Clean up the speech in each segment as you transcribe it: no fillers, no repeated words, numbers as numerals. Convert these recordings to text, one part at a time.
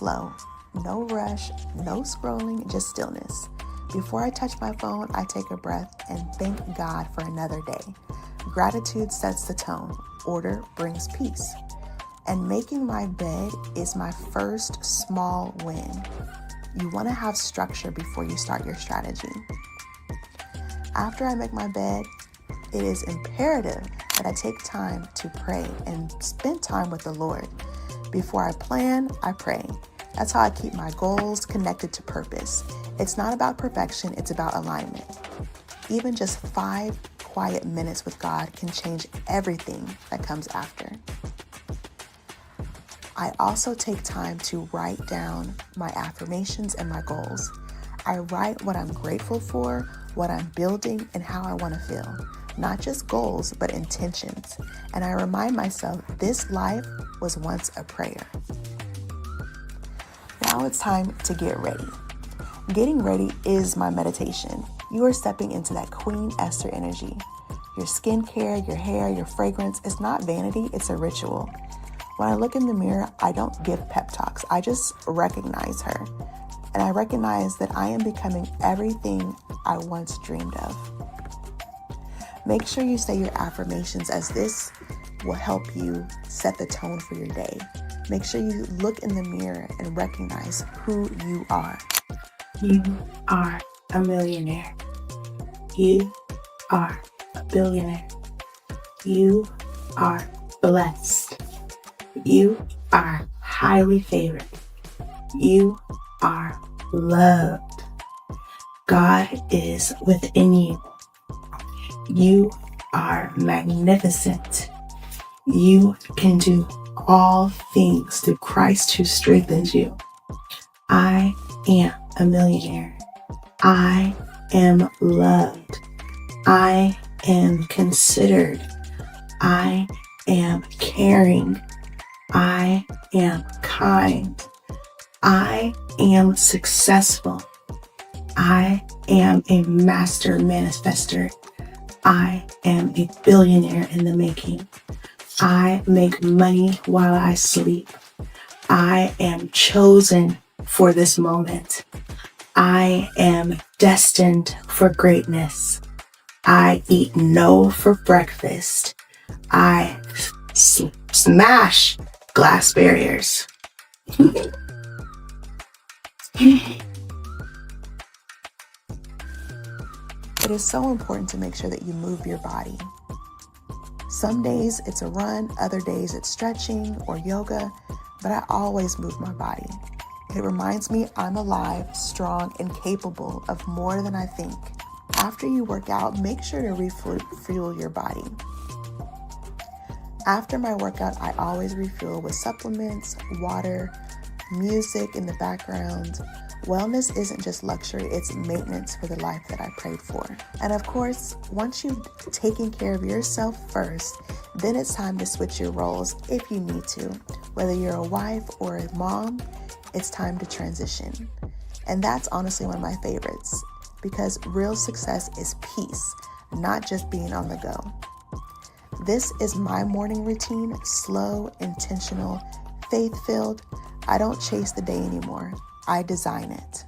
slow. No rush, no scrolling, just stillness. Before I touch my phone, I take a breath and thank God for another day. Gratitude sets the tone. Order brings peace. And making my bed is my first small win. You want to have structure before you start your strategy. After I make my bed, it is imperative that I take time to pray and spend time with the Lord. Before I plan, I pray. That's how I keep my goals connected to purpose. It's not about perfection, it's about alignment. Even just 5 quiet minutes with God can change everything that comes after. I also take time to write down my affirmations and my goals. I write what I'm grateful for, what I'm building, and how I want to feel. Not just goals, but intentions. And I remind myself this life was once a prayer. Now it's time to get ready. Getting ready is my meditation. You are stepping into that Queen Esther energy. Your skincare, your hair, your fragrance, it's not vanity, it's a ritual. When I look in the mirror, I don't give pep talks. I just recognize her. And I recognize that I am becoming everything I once dreamed of. Make sure you say your affirmations, as this will help you set the tone for your day. Make sure you look in the mirror and recognize who you are. You are a millionaire. You are a billionaire. You are blessed. You are highly favored. You are loved. God is within you. You are magnificent. You can do all things through Christ who strengthens you. I am a millionaire. I am loved. I am considered. I am caring. I am kind. I am successful. I am a master manifester. I am a billionaire in the making. I make money while I sleep. I am chosen for this moment. I am destined for greatness. I eat no for breakfast. I smash glass barriers. It is so important to make sure that you move your body. Some days it's a run, other days it's stretching or yoga, but I always move my body. It reminds me I'm alive, strong, and capable of more than I think. After you work out, make sure to refuel your body. After my workout, I always refuel with supplements, water, music in the background. Wellness isn't just luxury, it's maintenance for the life that I prayed for. And of course, once you've taken care of yourself first, then it's time to switch your roles if you need to. Whether you're a wife or a mom, it's time to transition. And that's honestly one of my favorites, because real success is peace, not just being on the go. This is my morning routine, slow, intentional, faith-filled. I don't chase the day anymore. I design it.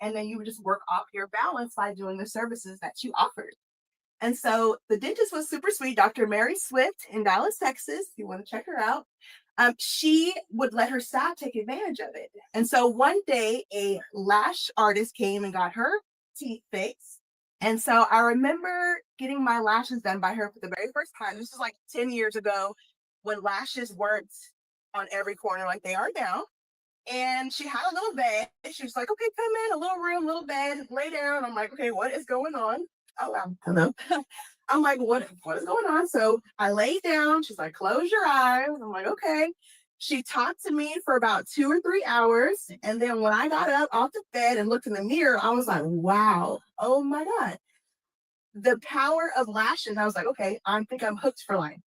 and then you would just work off your balance by doing the services that you offered. And so the dentist was super sweet, Dr. Mary Swift in Dallas, Texas. You want to check her out. She would let her staff take advantage of it. And so one day, a lash artist came and got her teeth fixed. And so I remember getting my lashes done by her for the very first time. This was like 10 years ago when lashes weren't on every corner like they are now. And she had a little bed. She was like, okay, come in, a little room, little bed, lay down. I'm like, okay, what is going on? Oh, hello. I'm like, what is going on? So I lay down. She's like, close your eyes. I'm like, okay. She talked to me for about 2 or 3 hours. And then when I got up off the bed and looked in the mirror, I was like, wow, oh my God. The power of lashes. I was like, okay, I think I'm hooked for life.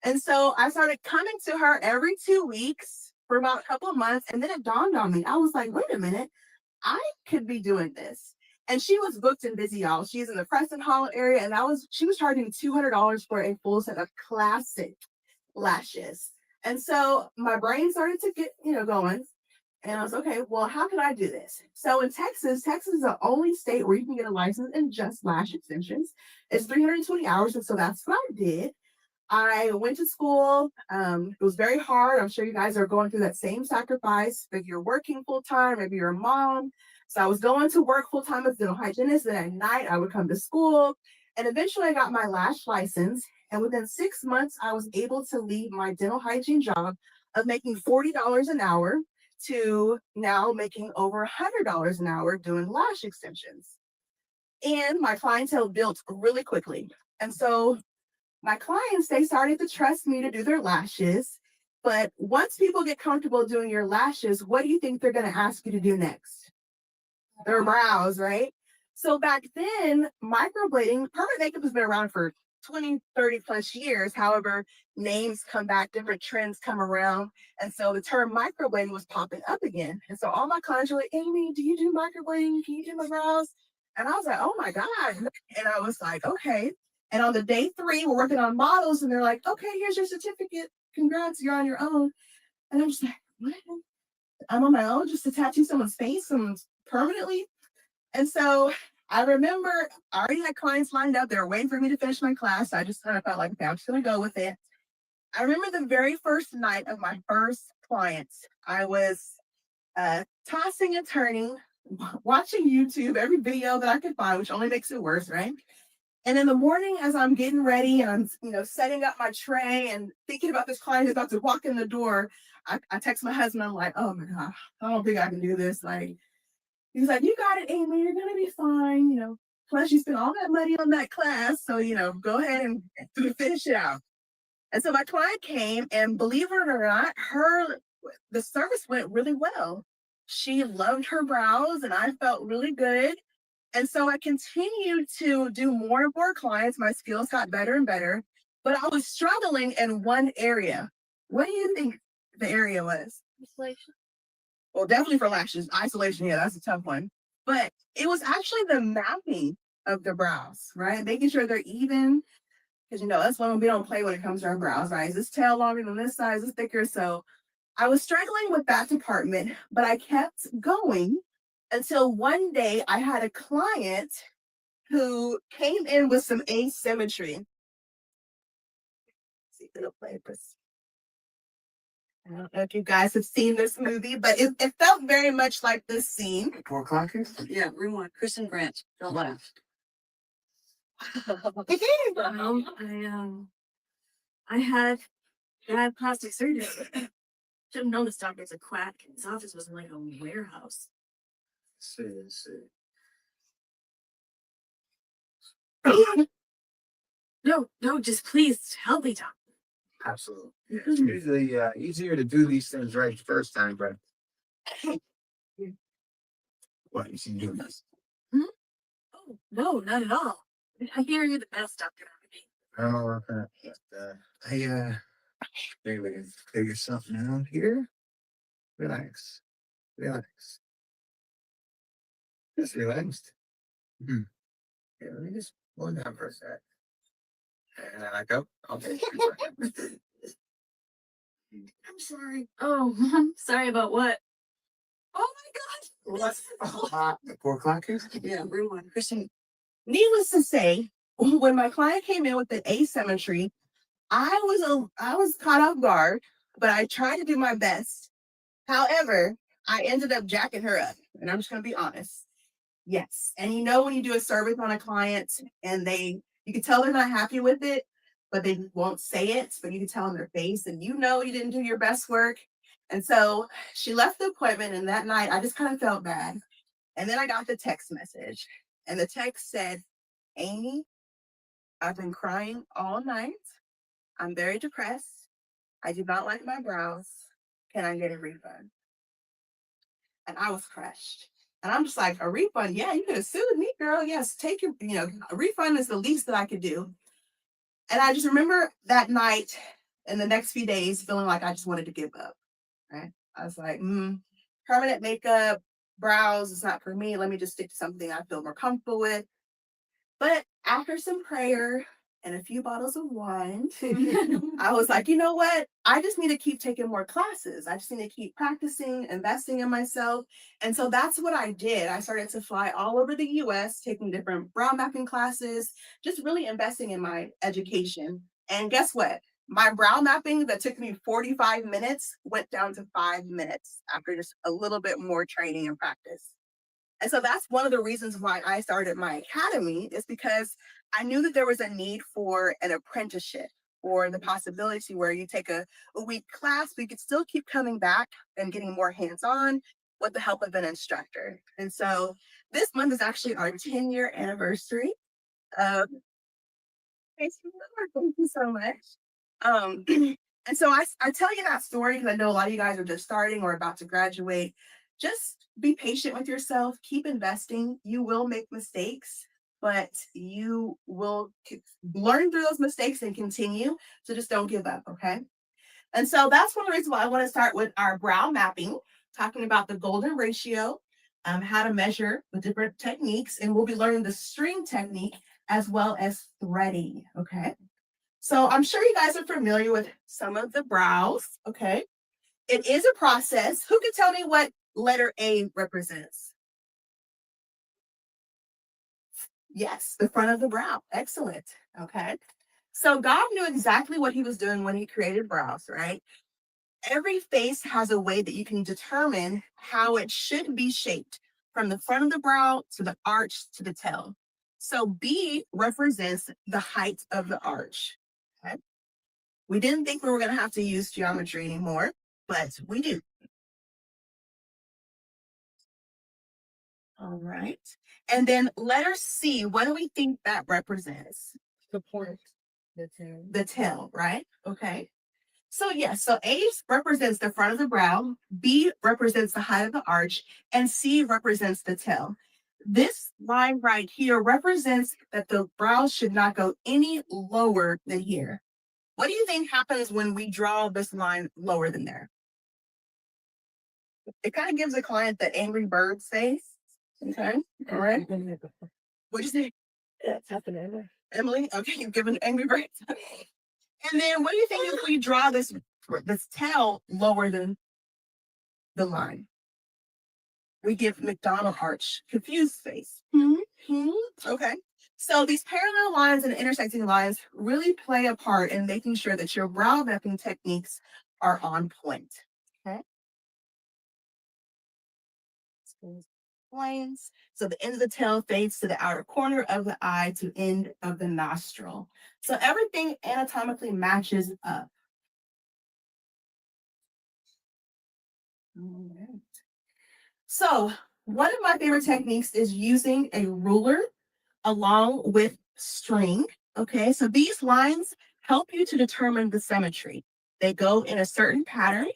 And so I started coming to her every 2 weeks for about a couple of months. And then it dawned on me. I was like, wait a minute, I could be doing this. And she was booked and busy, y'all. She's in the Preston Hollow area, and she was charging $200 for a full set of classic lashes. And so my brain started to get, going. And I was okay, well, how can I do this? So in Texas is the only state where you can get a license in just lash extensions. It's 320 hours. And so that's what I did. I went to school. It was very hard. I'm sure you guys are going through that same sacrifice. If you're working full time, maybe you're a mom. So I was going to work full time as a dental hygienist. Then at night, I would come to school. And eventually, I got my lash license. And within 6 months, I was able to leave my dental hygiene job of making $40 an hour to now making over $100 an hour doing lash extensions. And my clientele built really quickly. And so my clients, they started to trust me to do their lashes. But once people get comfortable doing your lashes, what do you think they're going to ask you to do next? Their brows, right? So back then, microblading, permanent makeup has been around for 20, 30 plus years. However, names come back, different trends come around. And so the term microblading was popping up again. And so all my clients were like, Amy, do you do microblading? Can you do my brows? And I was like, oh my God. And I was like, okay. And on the day 3, we're working on models, and they're like, okay, here's your certificate. Congrats, you're on your own. And I'm just like, what? I'm on my own just to tattoo someone's face permanently? And so I remember I already had clients lined up. They were waiting for me to finish my class. So I just kind of felt like, okay, I'm just going to go with it. I remember the very first night of my first client, I was tossing and turning, watching YouTube, every video that I could find, which only makes it worse, right? And in the morning, as I'm getting ready and I'm, setting up my tray and thinking about this client who's about to walk in the door, I text my husband. I'm like, oh my God, I don't think I can do this. Like, he's like, you got it, Amy. You're gonna be fine. Plus you spent all that money on that class, so go ahead and finish it out. And so my client came, and believe it or not, the service went really well. She loved her brows, and I felt really good. And so I continued to do more and more clients. My skills got better and better, but I was struggling in one area. What do you think the area was? Isolation. Well, definitely for lashes. Isolation, yeah, that's a tough one. But it was actually the mapping of the brows, right? Making sure they're even. Because, that's one we don't play when it comes to our brows, right? Is this tail longer than this side? Is this thicker? So I was struggling with that department, but I kept going until one day I had a client who came in with some asymmetry. Let's see, it'll play this. I don't know if you guys have seen this movie, but it felt very much like this scene. 4 o'clock? Yeah, rewind. Kristen Grant. Don't laugh. I had plastic surgery. Should have known this doctor's a quack. His office was like a warehouse. See. No, just please help me, doctor. Absolutely. Yeah, it's usually easier to do these things right the first time, but what you see doing this? Oh, no, not at all. I hear you're the best doctor ever. Oh, okay. But, maybe we can figure something out here. Relax. Just relaxed. Yeah, let me just slow down for a sec. And then I go, okay. I'm sorry. Oh, I'm sorry about what? Oh my The 4 o'clock is? Yeah, rewind. Christian. Needless to say, when my client came in with the asymmetry, I was caught off guard, but I tried to do my best. However, I ended up jacking her up, and I'm just gonna be honest. Yes, and you know when you do a service on a client and you can tell they're not happy with it, but they won't say it, but you can tell in their face, and you know you didn't do your best work. And so she left the appointment, and that night I just kind of felt bad. And then I got the text message, and the text said, "Amy, I've been crying all night. I'm very depressed. I do not like my brows. Can I get a refund?" And I was crushed. And I'm just like, a refund? Yeah, you could have sued me, girl. Yes, take your, a refund is the least that I could do. And I just remember that night and the next few days feeling like I just wanted to give up. Right? I was like, permanent makeup, brows is not for me. Let me just stick to something I feel more comfortable with. But after some prayer and a few bottles of wine, I was like, you know what? I just need to keep taking more classes. I just need to keep practicing, investing in myself. And so that's what I did. I started to fly all over the US, taking different brow mapping classes, just really investing in my education. And guess what? My brow mapping that took me 45 minutes went down to 5 minutes after just a little bit more training and practice. And so that's one of the reasons why I started my academy, is because I knew that there was a need for an apprenticeship, or the possibility where you take a week class, but you could still keep coming back and getting more hands-on with the help of an instructor. And so this month is actually our 10-year anniversary of Thank you so much. Um, and so I tell you that story because I know a lot of you guys are just starting or about to graduate. Just be patient with yourself, keep investing. You will make mistakes, but you will learn through those mistakes and continue. So just don't give up, okay? And so that's one of the reasons why I want to start with our brow mapping, talking about the golden ratio, how to measure with different techniques, and we'll be learning the string technique as well as threading, okay? So I'm sure you guys are familiar with some of the brows, okay? It is a process. Who can tell me what letter A represents? Yes, the front of the brow. Excellent, okay? So God knew exactly what he was doing when he created brows, right? Every face has a way that you can determine how it should be shaped, from the front of the brow to the arch to the tail. So B represents the height of the arch, okay? We didn't think we were going to have to use geometry anymore, but we do. All right. And then letter C, what do we think that represents? The point. The tail. The tail, right? Okay. So yes, so A represents the front of the brow, B represents the height of the arch, and C represents the tail. This line right here represents that the brows should not go any lower than here. What do you think happens when we draw this line lower than there? It kind of gives the client the angry bird face. Okay. All right. What'd you say? That's happening. Emily? Okay, you've given angry birds. And then what do you think if we draw this tail lower than the line? We give McDonald arch, confused face. Okay. So these parallel lines and intersecting lines really play a part in making sure that your brow mapping techniques are on point. Okay. Lines. So the end of the tail fades to the outer corner of the eye to end of the nostril. So everything anatomically matches up. All right. So one of my favorite techniques is using a ruler along with string. Okay, so these lines help you to determine the symmetry. They go in a certain pattern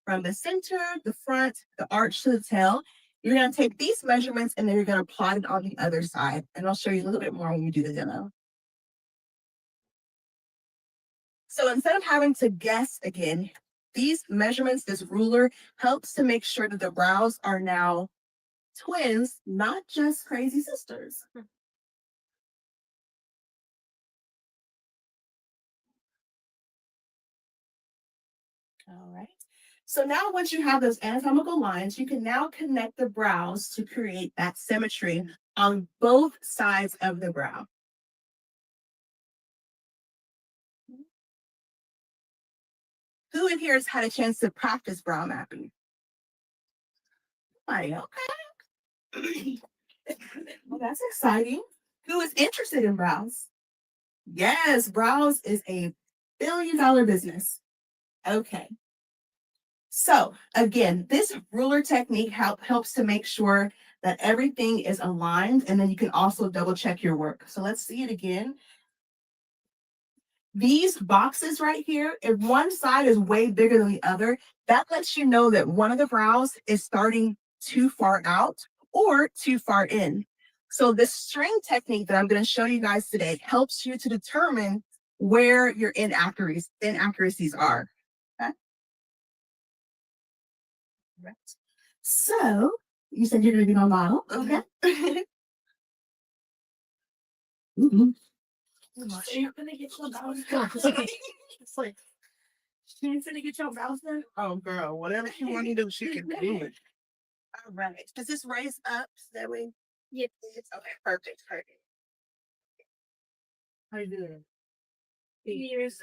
from the center, the front, the arch to the tail. You're going to take these measurements and then you're going to plot it on the other side. And I'll show you a little bit more when we do the demo. So instead of having to guess again, these measurements, this ruler helps to make sure that the brows are now twins, not just crazy sisters. All right. So now once you have those anatomical lines, you can now connect the brows to create that symmetry on both sides of the brow. Who in here has had a chance to practice brow mapping? Like, okay. Well, that's exciting. Who is interested in brows? Yes, brows is a billion-dollar business. Okay. So again, this ruler technique helps to make sure that everything is aligned, and then you can also double check your work. So let's see it again. These boxes right here, if one side is way bigger than the other, that lets you know that one of the brows is starting too far out or too far in. So this string technique that I'm going to show you guys today helps you to determine where your inaccuracies are. Okay? Right. So you said you're going to be my model. Okay. Mm-hmm. So you're gonna get your brows It's like, you finna get your brows done? Oh, girl, whatever she want to do, she can do it. All right. Does this raise up so that way? Yes. Okay, perfect, perfect. How you doing? Years.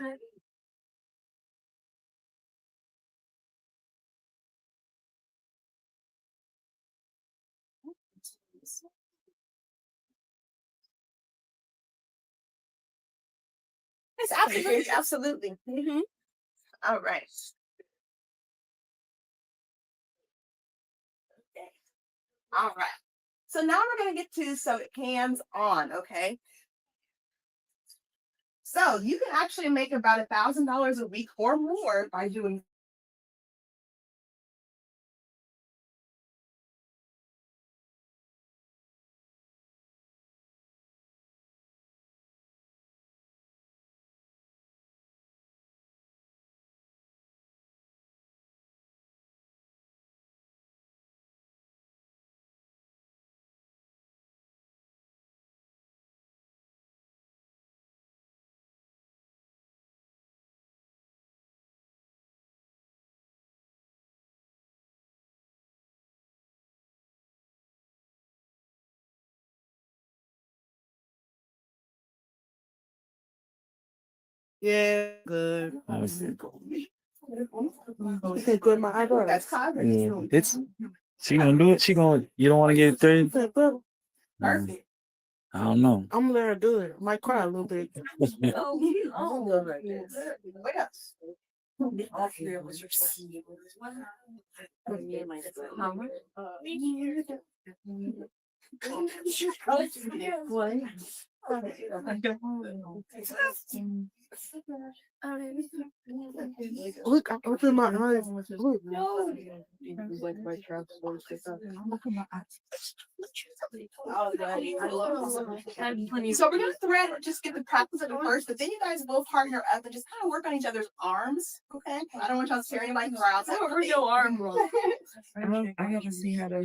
Yes, absolutely, absolutely. All right. Okay. All right. So now we're gonna get to some hands-on, okay? So you can actually make about $1,000 a week or more by doing Yeah, good. Okay, good. My eyebrows. that's Congress. Yeah, it's she gonna do it. She gonna. You don't want to get it through. Perfect. I don't know. I'm gonna let her do it. I might cry a little bit. What else? Look, I opened my eyes. Look. So we're gonna thread and just get the practice of it first, but then you guys will partner up and just kind of work on each other's arms. Okay. I don't want y'all to tear anybody's brows. Where's your arm, bro? I gotta see how to.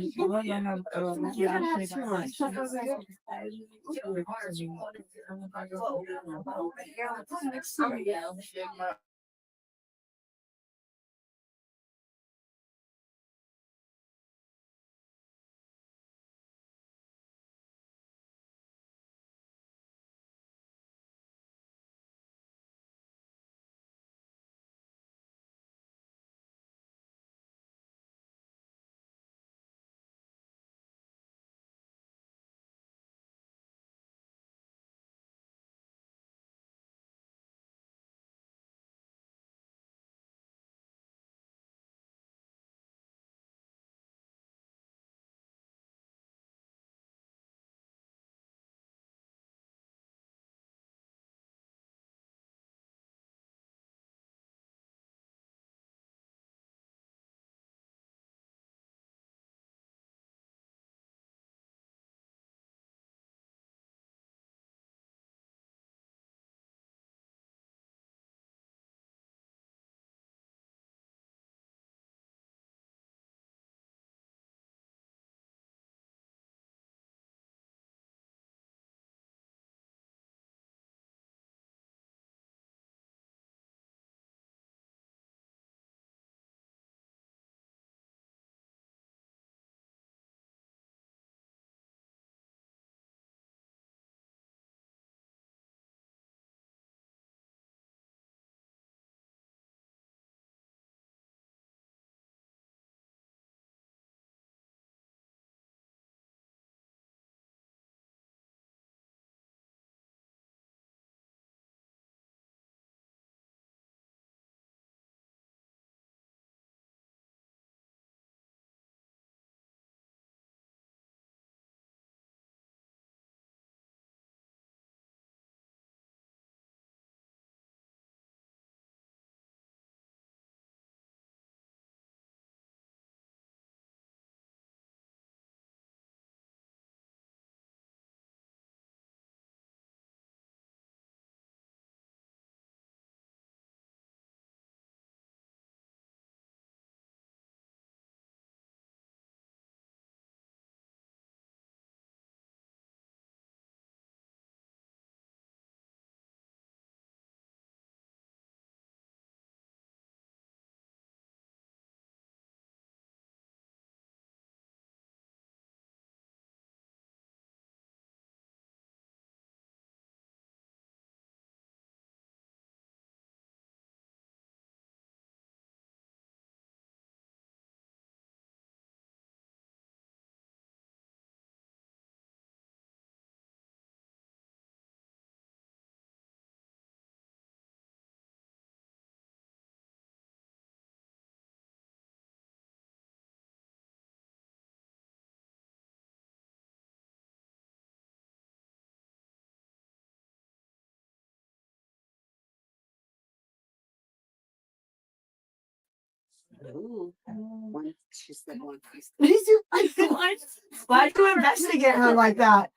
Why'd you investigate her like that?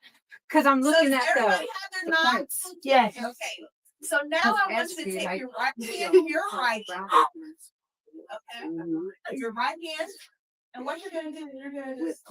Because I'm looking Does at everybody the have their knots? yes. Okay. So now I want you to take your right hand in your right. Okay. Your right hand. And what you're gonna do, you're gonna just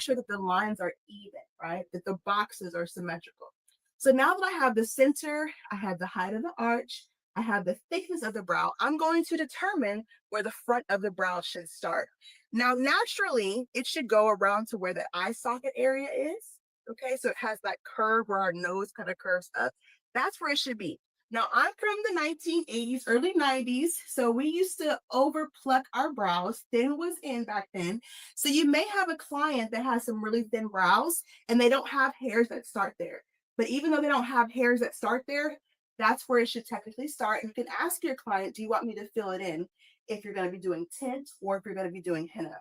sure that the lines are even, right? That the boxes are symmetrical. So now that I have the center, I have the height of the arch, I have the thickness of the brow, I'm going to determine where the front of the brow should start. Now, naturally, it should go around to where the eye socket area is. Okay, so it has that curve where our nose kind of curves up. That's where it should be. Now, I'm from the 1980s, early 90s, so we used to over pluck our brows. Thin was in back then. So you may have a client that has some really thin brows and they don't have hairs that start there. But even though they don't have hairs that start there, that's where it should technically start. And you can ask your client, do you want me to fill it in if you're going to be doing tint or if you're going to be doing henna?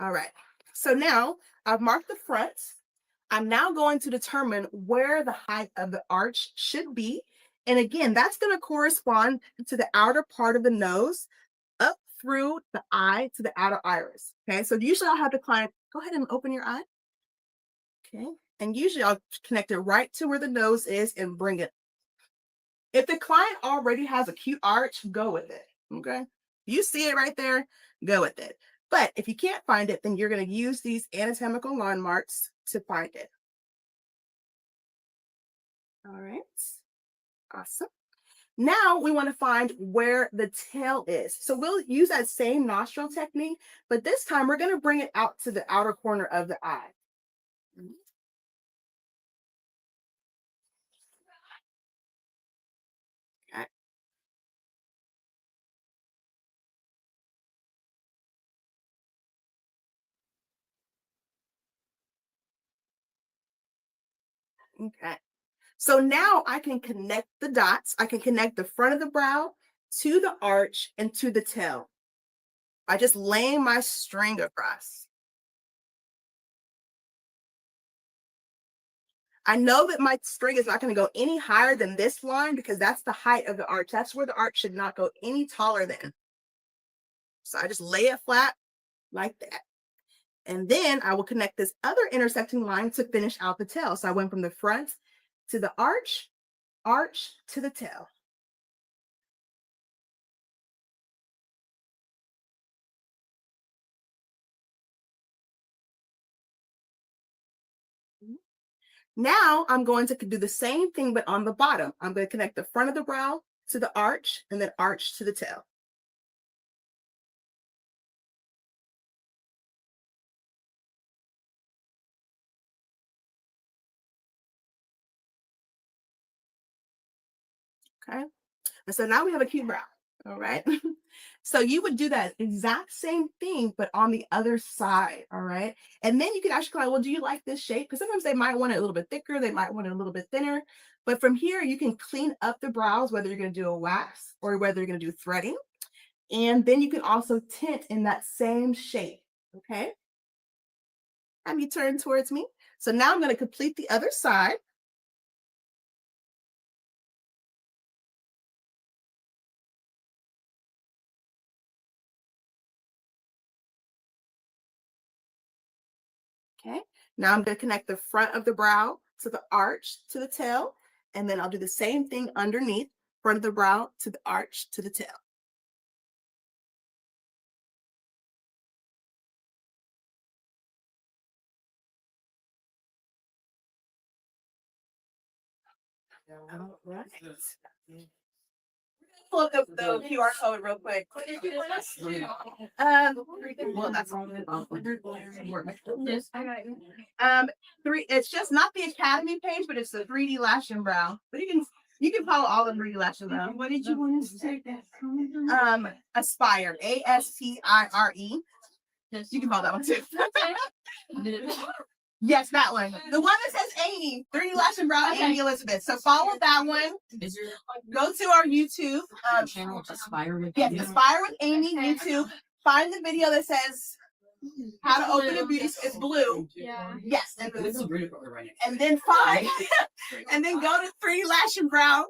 All right, so now I've marked the front. I'm now going to determine where the height of the arch should be. And again, that's going to correspond to the outer part of the nose up through the eye to the outer iris. Okay, so usually I'll have the client go ahead and open your eye. Okay, and usually I'll connect it right to where the nose is and bring it. If the client already has a cute arch, go with it. Okay, you see it right there, go with it. But if you can't find it, then you're going to use these anatomical landmarks to find it. All right, awesome. Now we want to find where the tail is. So we'll use that same nostril technique, but this time we're going to bring it out to the outer corner of the eye. Okay. Okay. So now I can connect the dots. I can connect the front of the brow to the arch and to the tail by just laying my string across. I know that my string is not going to go any higher than this line because that's the height of the arch. That's where the arch should not go any taller than. So I just lay it flat like that. And then I will connect this other intersecting line to finish out the tail. So I went from the front to the arch, arch to the tail. Now I'm going to do the same thing, but on the bottom. I'm going to connect the front of the brow to the arch and then arch to the tail. Okay. And so now we have a cute brow. All right. So you would do that exact same thing, but on the other side. All right. And then you can ask your client, well, do you like this shape? Because sometimes they might want it a little bit thicker. They might want it a little bit thinner. But from here, you can clean up the brows, whether you're going to do a wax or whether you're going to do threading. And then you can also tint in that same shape. Okay. Have you turn towards me? So now I'm going to complete the other side. Okay, now I'm going to connect the front of the brow to the arch to the tail, and then I'll do the same thing underneath, front of the brow to the arch to the tail. All right. Pull up the QR code real quick. Well, that's all. It's just not the Academy page, but it's the 3D Lash and Brow. But you can follow all the 3D Lash and Brow. What did you want us to take that from? Aspire, ASPIRE. You can follow that one too. Yes, that one. The one that says Amy, 3D Lash and Brow, Amy Elizabeth. So follow that one. Go to our YouTube. Channel Aspire with Yes, Amy. Aspire with Amy, YouTube. Find the video that says how to open a beauty. It's blue. Yeah. Yes. This is really what we're writing. And then find, and then go to 3D Lash and Brow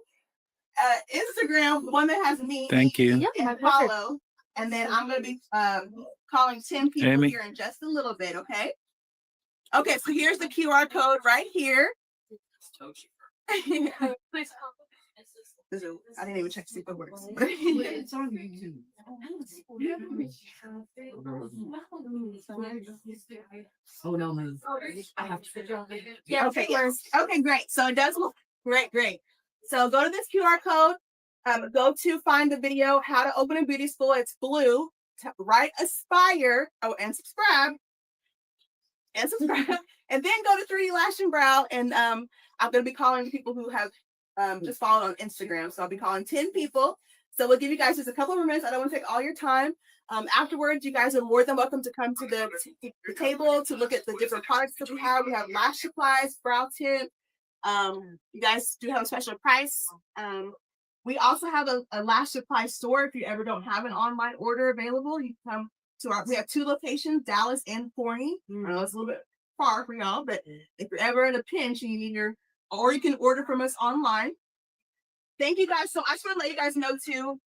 Instagram, the one that has me. Thank you. And follow. And then I'm going to be calling 10 people Amy. here in just a little bit, okay? Okay, so here's the QR code right here. I didn't even check to see if it works. It's on YouTube. Oh no, man. I have to. Yeah, okay, yes. Okay, great. So it does look great. So go to this QR code. Go to find the video, how to open a beauty school. It's blue. Write Aspire. Oh, and subscribe. And subscribe. And then go to 3D Lash and Brow. And I'm gonna be calling people who have just followed on Instagram. So I'll be calling 10 people. So we'll give you guys just a couple more minutes. I don't want to take all your time. Afterwards, you guys are more than welcome to come to the table to look at the different products that we have. We have lash supplies, brow tint. You guys do have a special price. We also have a lash supply store. If you ever don't have an online order available, you can come to we have 2 locations, Dallas and Forney. I know it's a little bit far for y'all, but if you're ever in a pinch and you need or you can order from us online. Thank you guys. So I just want to let you guys know too,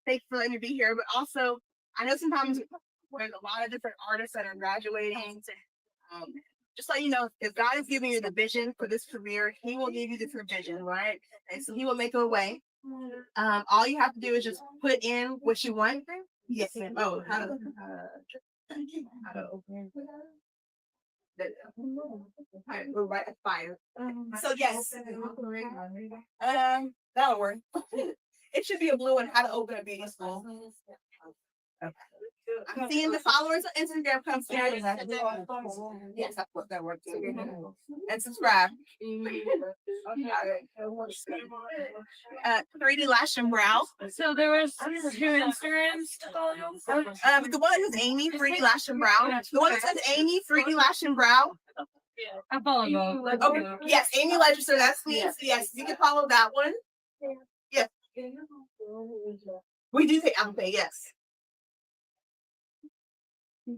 thanks for letting me be here, but also I know sometimes there's a lot of different artists that are graduating. Just let you know, if God is giving you the vision for this career, He will give you the provision, right? And so He will make a way. All you have to do is just put in what you want. Yes, ma'am. Oh, how to open. We're right at fire. So yes, that'll work. It should be a blue one. How to open a beauty school. Okay. I'm seeing the followers on Instagram come down. Yes, that works. And subscribe. 3D Lash and Brow. So there was 2 Instagrams to follow. The one that says Amy, 3D Lash and Brow. The one that says Amy, 3D Lash and Brow. I follow both. Okay. Yes, Amy Legislator. That's me. Yes, you can follow that one. Yes. We do take Apple Pay. Yes. All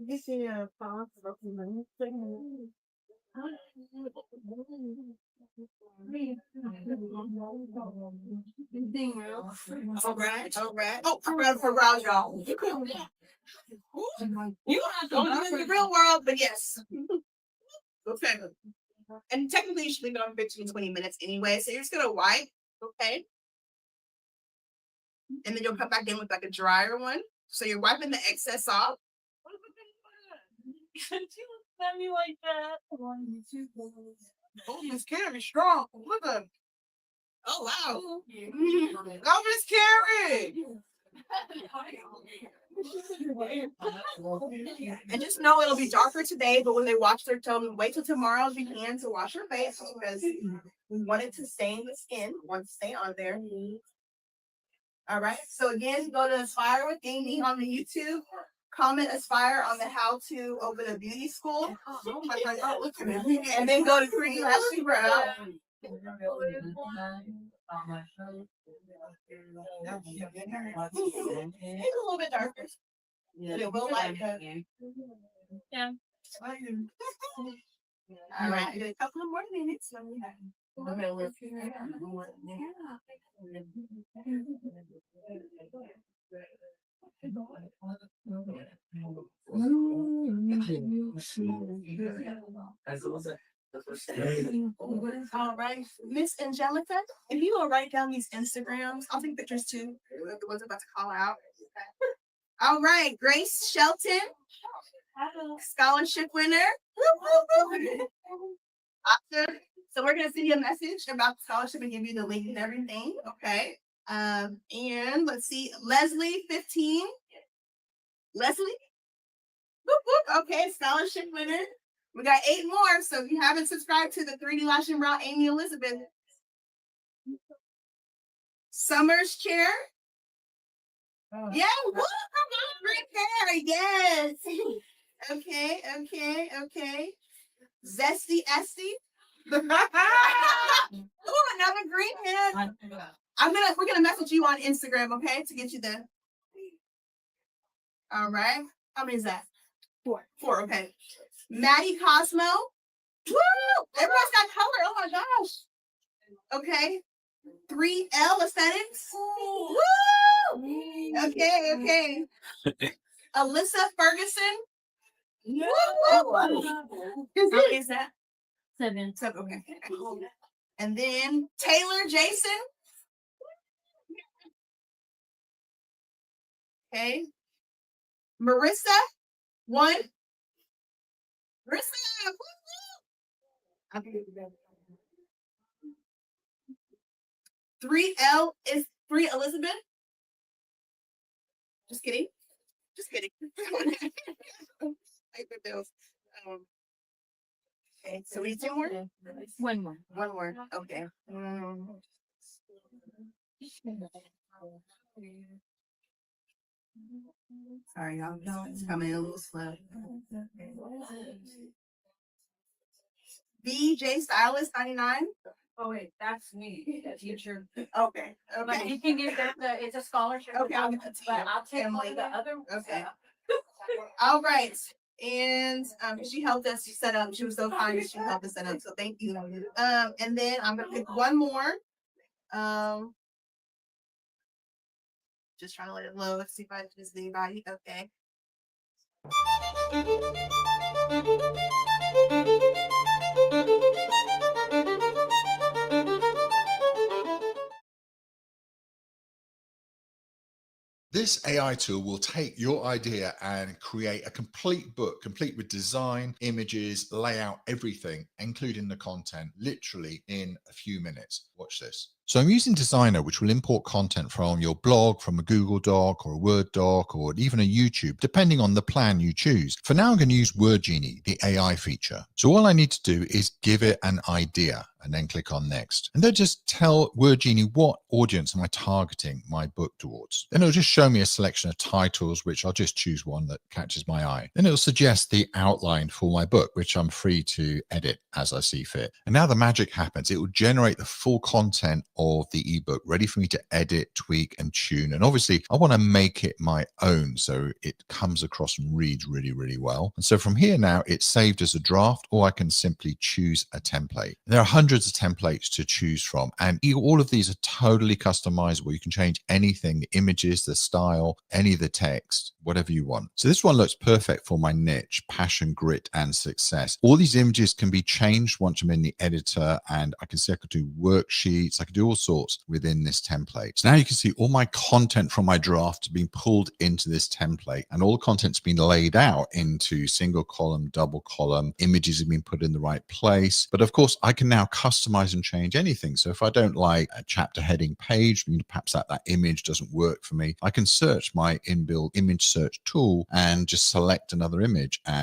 right. Oh, for Brow, y'all. You don't have to go in the real world, but yes. Okay. And technically, you should leave it on 15 to 20 minutes anyway. So you're just gonna wipe, okay? And then you'll come back in with like a drier one. So you're wiping the excess off. She looked at me like that. Oh, Miss Carrie, strong. Look at. Oh wow. Oh, Miss Carrie. And just know it'll be darker today, but when they wash their tone, wait till tomorrow if you can to wash your face because we want it to stain the skin. We want it to stay on there. All right. So again, go to Aspire with Amy on the YouTube. Comment Aspire on the how to open a beauty school. Oh my God, oh, look at me. And then go to 3D Lash and Brow. It's a little bit darker. It will like that. Yeah. All right, a couple of more minutes. All right, Miss Angelica, if you will write down these Instagrams, I'll take pictures too. The ones I'm about to call out. All right, Grace Shelton, scholarship winner. Awesome. So we're gonna send you a message about the scholarship and give you the link and everything. Okay. And let's see, Leslie 15. Leslie. Whoop, whoop. Okay, scholarship winner. We got 8 more. So if you haven't subscribed to the 3D Lash and Brow, Amy Elizabeth. Summer's chair. Oh. Yeah, woo, come on, great hair. Yes. Okay. Zesty Esty. Ooh, another green head. We're gonna message you on Instagram, okay, to get you the. All right. How many is that? 4. Okay. Maddie Cosmo. Woo! Everyone's got color. Oh my gosh. Okay. 3L Aesthetics. Woo! Okay. Alyssa Ferguson. Woo! How many is that? 7. Okay. And then Taylor Jason. Okay. Marissa, 1. Marissa, woo-hoo. Okay. 3L is 3 Elizabeth. Just kidding. Just kidding. Like the bills. Okay, so we need 2 more? One more. 1 more. Okay. Sorry, y'all. No, it's coming a little slow. BJ Stylist 99. Oh wait, that's me, the teacher. Okay. But Okay. you can give them it's a scholarship. Okay, I'll give it to you. But I'll take And one of the later. other. Okay. stuff. All right. And she helped us set up. She was so kind that she helped us set up. So thank you. And then I'm gonna pick 1 more. Just trying to let it load. See if I miss anybody. Okay. This AI tool will take your idea and create a complete book, complete with design, images, layout, everything, including the content, literally in a few minutes. Watch this. So I'm using Designer, which will import content from your blog, from a Google Doc or a Word doc, or even a YouTube, depending on the plan you choose. For now, I'm going to use WordGenie, the AI feature. So all I need to do is give it an idea and then click on next. And then just tell WordGenie what audience am I targeting my book towards. Then it'll just show me a selection of titles, which I'll just choose one that catches my eye. Then it'll suggest the outline for my book, which I'm free to edit as I see fit. And now the magic happens. It will generate the full content of the ebook ready for me to edit, tweak, and tune. And obviously I want to make it my own so it comes across and reads really, really well. And so from here now, it's saved as a draft, or I can simply choose a template. There are hundreds of templates to choose from, and all of these are totally customizable. You can change anything, the images, the style, any of the text, whatever you want. So this one looks perfect for my niche, passion, grit, and success. All these images can be changed once I'm in the editor, and I can see I could do worksheets, I could do all sorts within this template. So now you can see all my content from my draft being pulled into this template, and all the content's been laid out into single column, double column, images have been put in the right place. But of course, I can now customize and change anything. So if I don't like a chapter heading page, perhaps that image doesn't work for me, I can search my inbuilt image search tool and just select another image and